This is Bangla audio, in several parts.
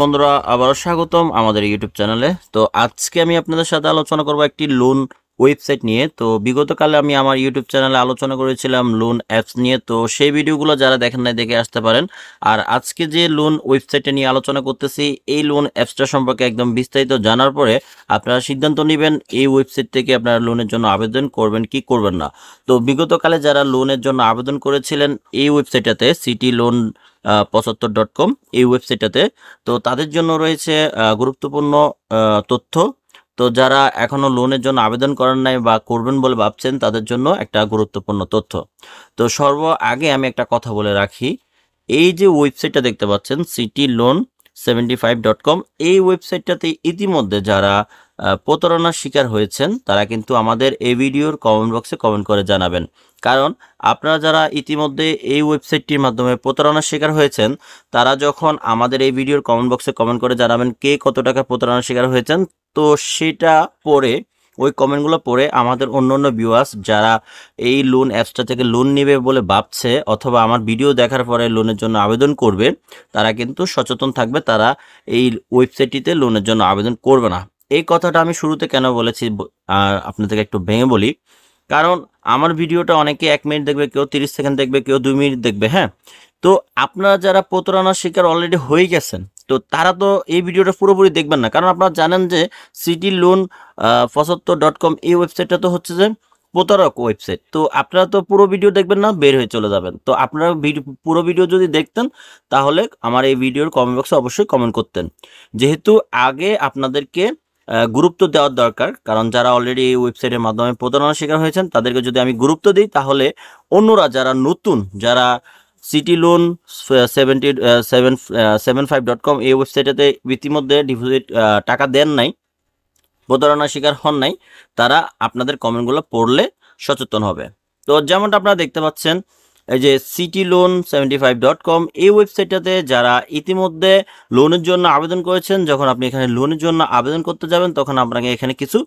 বন্ধুরা আবারও স্বাগতম আমাদের ইউটিউব চ্যানেলে। তো আজকে আমি আপনাদের সাথে আলোচনা করব একটি লোন ওয়েবসাইট নিয়ে। তো বিগত কালে আমি আমার ইউটিউব চ্যানেলে আলোচনা করেছিলাম লোন অ্যাপস নিয়ে, তো সেই ভিডিওগুলো যারা দেখেন নাই দেখে আসতে পারেন। আর আজকে যে লোন ওয়েবসাইটটা নিয়ে আলোচনা করতেছি, এই লোন অ্যাপসটা সম্পর্কে একদম বিস্তারিত জানার পরে আপনারা সিদ্ধান্ত নেবেন এই ওয়েবসাইট থেকে আপনারা লোনের জন্য আবেদন করবেন কি করবেন না। তো বিগত কালে যারা লোনের জন্য আবেদন করেছিলেন এই ওয়েবসাইটটাতে সিটি লোন 75.com এই ওয়েবসাইটটাতে, তো তাদের জন্য রয়েছে গুরুত্বপূর্ণ তথ্য। তো যারা এখনো লোনের জন্য আবেদন করেন নাই বা করবেন বলে ভাবছেন তাদের জন্য একটা গুরুত্বপূর্ণ তথ্য। তো আগে আমি একটা কথা বলে রাখি, এই যে ওয়েবসাইটটা দেখতে পাচ্ছেন সিটি লোন 75.com, এই ওয়েবসাইটটাতে ইতিমধ্যে যারা প্রতারণার শিকার হয়েছেন তারা কিন্তু আমাদের এই ভিডিওর কমেন্ট বক্সে কমেন্ট করে জানাবেন। কারণ আপনারা যারা ইতিমধ্যে এই ওয়েবসাইটটির মাধ্যমে প্রতারণার শিকার হয়েছেন তারা যখন আমাদের এই ভিডিওর কমেন্ট বক্সে কমেন্ট করে জানাবেন কে কত টাকা প্রতারণার শিকার হয়েছেন, তো সেটা পরে ওই কমেন্টগুলো পড়ে আমাদের অন্য ভিউয়ার্স যারা এই লোন অ্যাপসটা থেকে লোন নেবে বলে ভাবছে অথবা আমার ভিডিও দেখার পরে লোনের জন্য আবেদন করবে, তারা কিন্তু সচেতন থাকবে, তারা এই ওয়েবসাইটটিতে লোনের জন্য আবেদন করবে না। এই কথাটা আমি শুরুতে কেন বলেছি আপনাদেরকে একটু ভেঙে বলি। কারণ আমার ভিডিওটা অনেকে 1 মিনিট দেখবে, কেউ 30 সেকেন্ড দেখবে, কেউ 2 মিনিট দেখবে। হ্যাঁ, তো আপনারা যারা প্রতারণার শিকার অলরেডি হয়ে গেছেন তো তারা তো এই ভিডিওটা পুরোপুরি দেখবেন না। কারণ আপনারা জানেন যে সিটি লোন 75.com এই ওয়েবসাইটটা তো হচ্ছে যে প্রতারক ওয়েবসাইট। তো আপনারা তো পুরো ভিডিও দেখবেন না, বের হয়ে চলে যাবেন। তো আপনারা পুরো ভিডিও যদি দেখতেন তাহলে আমার এই ভিডিওর কমেন্ট বক্সে অবশ্যই কমেন্ট করতেন। যেহেতু আগে আপনাদেরকে গুরুত্ব দেওয়ার দরকার, কারণ যারা অলরেডি এই ওয়েবসাইটের মাধ্যমে প্রতারণার শিকার হয়েছেন তাদেরকে যদি আমি গুরুত্ব দিই তাহলে অন্যরা যারা নতুন, যারা সিটি লোন 75.com এই ওয়েবসাইটেতে ইতিমধ্যে ডিপোজিট টাকা দেন নাই, প্রতারণার শিকার হন নাই, তারা আপনাদের কমেন্টগুলো পড়লে সচেতন হবে। তো যেমনটা আপনারা দেখতে পাচ্ছেন এই যে সিটি লোন 75.com এই ওয়েবসাইটটাতে যারা ইতিমধ্যে লোনের জন্য আবেদন করেছেন, যখন আপনি এখানে লোনের জন্য আবেদন করতে যাবেন তখন আপনাকে এখানে কিছু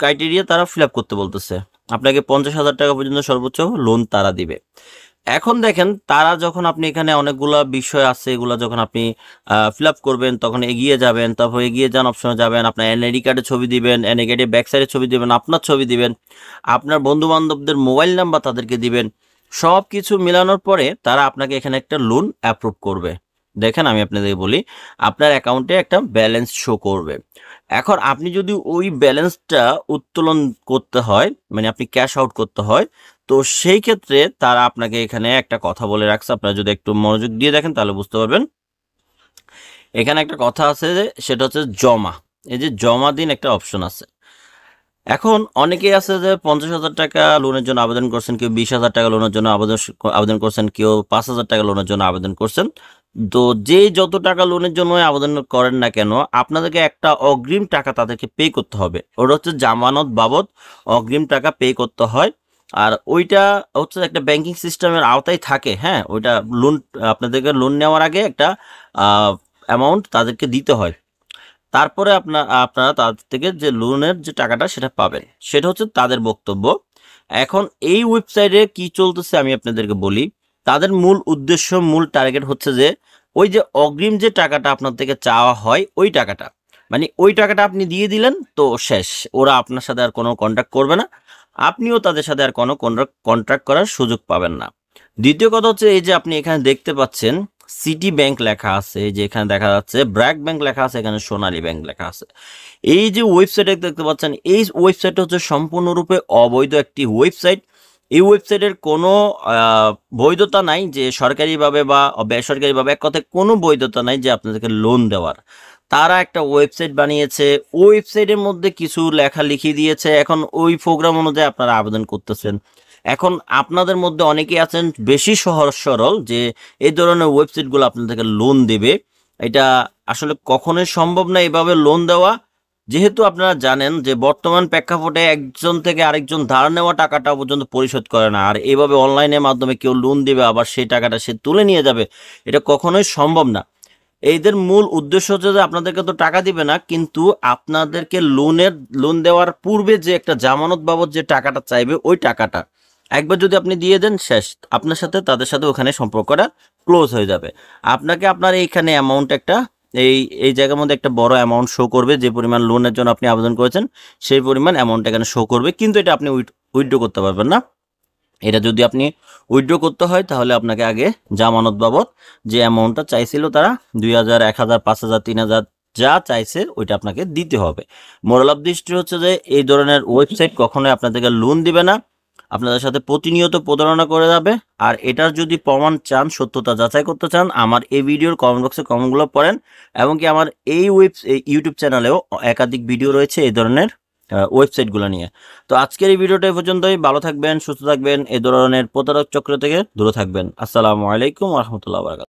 ক্রাইটেরিয়া তারা ফিল আপ করতে বলতেছে। আপনাকে 50,000 টাকা পর্যন্ত সর্বোচ্চ লোন তারা দিবে। এখন দেখেন তারা যখন আপনি এখানে অনেকগুলো বিষয় আছে, এগুলো যখন আপনি ফিল আপ করবেন তখন এগিয়ে যাবেন, তারপর এগিয়ে যান অপশনে যাবেন, আপনার এনআইডি কার্ডের ছবি দিবেন, এনআইডি কার্ডের ব্যাক সাইডের ছবি দিবেন, আপনার ছবি দিবেন, আপনার বন্ধু বান্ধবদের মোবাইল নাম্বার তাদেরকে দিবেন। সব কিছু মিলানোর পরে তারা আপনাকে এখানে একটা লোন অ্যাপ্রুভ করবে। দেখেন আমি আপনাদের বলি, আপনার অ্যাকাউন্টে একটা ব্যালেন্স শো করবে। এখন আপনি যদি ওই ব্যালেন্সটা উত্তোলন করতে হয়, মানে আপনি ক্যাশ আউট করতে হয়, তো সেই ক্ষেত্রে তারা আপনাকে এখানে একটা কথা বলে রাখছে। আপনারা যদি একটু মনোযোগ দিয়ে দেখেন তাহলে বুঝতে পারবেন। এখানে একটা কথা আছে যে সেটা হচ্ছে জমা, এই যে জমা দিন একটা অপশন আছে। এখন অনেকেই আছে যে 50,000 টাকা লোনের জন্য আবেদন করছেন, কেউ 20,000 টাকা লোনের জন্য আবেদন করছেন, কেউ 5,000 টাকা লোনের জন্য আবেদন করছেন। তো যে যত টাকা লোনের জন্য আবেদন করেন না কেন আপনাদেরকে একটা অগ্রিম টাকা তাদেরকে পে করতে হবে। ওটা হচ্ছে জামানত বাবদ অগ্রিম টাকা পে করতে হয়। আর ওইটা হচ্ছে একটা ব্যাংকিং সিস্টেমের আওতায় থাকে। হ্যাঁ, ওইটা লোন আপনাদেরকে লোন নেওয়ার আগে একটা অ্যামাউন্ট তাদেরকে দিতে হয়। তারপরে আপনারা তাদের থেকে যে লোনের যে টাকাটা সেটা পাবেন, সেটা হচ্ছে তাদের বক্তব্য। এখন এই ওয়েবসাইটে কি চলতেছে আমি আপনাদেরকে বলি। তাদের মূল উদ্দেশ্য, মূল টার্গেট হচ্ছে যে ওই যে অগ্রিম যে টাকাটা আপনার থেকে চাওয়া হয় ওই টাকাটা, মানে ওই টাকাটা আপনি দিয়ে দিলেন তো শেষ, ওরা আপনার সাথে আর কোনো কন্ট্যাক্ট করবে না, আপনিও তাদের সাথে আর কোনো কন্ট্রাক্ট করার সুযোগ পাবেন না। দ্বিতীয় কথা হচ্ছে এই যে আপনি এখানে দেখতে পাচ্ছেন সিটি ব্যাংক লেখা আছে, যে এখানে দেখা যাচ্ছে ব্র্যাক ব্যাংক লেখা আছে, এখানে সোনালী ব্যাংক লেখা আছে। এই যে ওয়েবসাইটে দেখতে পাচ্ছেন এই ওয়েবসাইটটা হচ্ছে সম্পূর্ণরূপে অবৈধ একটি ওয়েবসাইট। এই ওয়েবসাইটের কোনো বৈধতা নাই যে সরকারিভাবে বা বেসরকারিভাবে, এক কথায় কোনো বৈধতা নাই যে আপনাদেরকে লোন দেওয়ার। তারা একটা ওয়েবসাইট বানিয়েছে, ওয়েবসাইটের মধ্যে কিছু লেখা লিখিয়ে দিয়েছে, এখন ওই প্রোগ্রাম অনুযায়ী আপনারা আবেদন করতেছেন। এখন আপনাদের মধ্যে অনেকেই আছেন বেশি সহজ সরল যে এই ধরনের ওয়েবসাইটগুলো আপনাদেরকে লোন দেবে। এটা আসলে কখনোই সম্ভব না এভাবে লোন দেওয়া। যেহেতু আপনারা জানেন যে বর্তমান প্রেক্ষাপটে একজন থেকে আরেকজন ধার নেওয়া টাকাটা পর্যন্ত পরিশোধ করে না, আর এইভাবে অনলাইনের মাধ্যমে কেউ লোন দিবে আবার সেই টাকাটা সে তুলে নিয়ে যাবে, এটা কখনোই সম্ভব না। এদের মূল উদ্দেশ্য হচ্ছে যে আপনাদেরকে তো টাকা দিবে না, কিন্তু আপনাদেরকে লোন দেওয়ার পূর্বে যে একটা জামানত বাবদ যে টাকাটা চাইবে ওই টাকাটা একবার যদি আপনি দিয়ে দেন শেষ, আপনার সাথে তাদের সাথে ওখানে সম্পর্কটা ক্লোজ হয়ে যাবে। আপনাকে আপনার এইখানে অ্যামাউন্ট একটা এই এই জায়গার মধ্যে একটা বড় অ্যামাউন্ট শো করবে, যে পরিমাণ লোনের জন্য আপনি আবেদন করেছেন সেই পরিমাণ অ্যামাউন্ট এখানে শো করবে, কিন্তু এটা আপনি উইথড্র করতে পারবেন না। এটা যদি আপনি উইথড্র করতে হয় তাহলে আপনাকে আগে জামানত বাবদ যে অ্যামাউন্টটা চাইছিল তারা 2000, 1000, 5000, 3000 যা চাইছে ওইটা আপনাকে দিতে হবে। মোরাল অফ দি স্টোরি হচ্ছে যে এই ধরনের ওয়েবসাইট কখনোই আপনাদেরকে লোন দিবে না, আপনাদের সাথে প্রতিনিয়ত প্রতারণা করে যাবে। আর এটার যদি প্রমাণ চান, সত্যতা যাচাই করতে চান, আমার এই ভিডিওর কমেন্ট বক্সে কমেন্টগুলো পড়েন, এবং কি আমার এই ইউটিউব চ্যানেলেও একাধিক ভিডিও রয়েছে এই ধরনের ওয়েবসাইটগুলো নিয়ে। তো আজকের এই ভিডিওটা এই পর্যন্তই। ভালো থাকবেন, সুস্থ থাকবেন, এই ধরনের প্রতারক চক্র থেকে দূরে থাকবেন। আসসালামু আলাইকুম ওয়া রাহমাতুল্লাহি ওয়া বারাকাতুহু।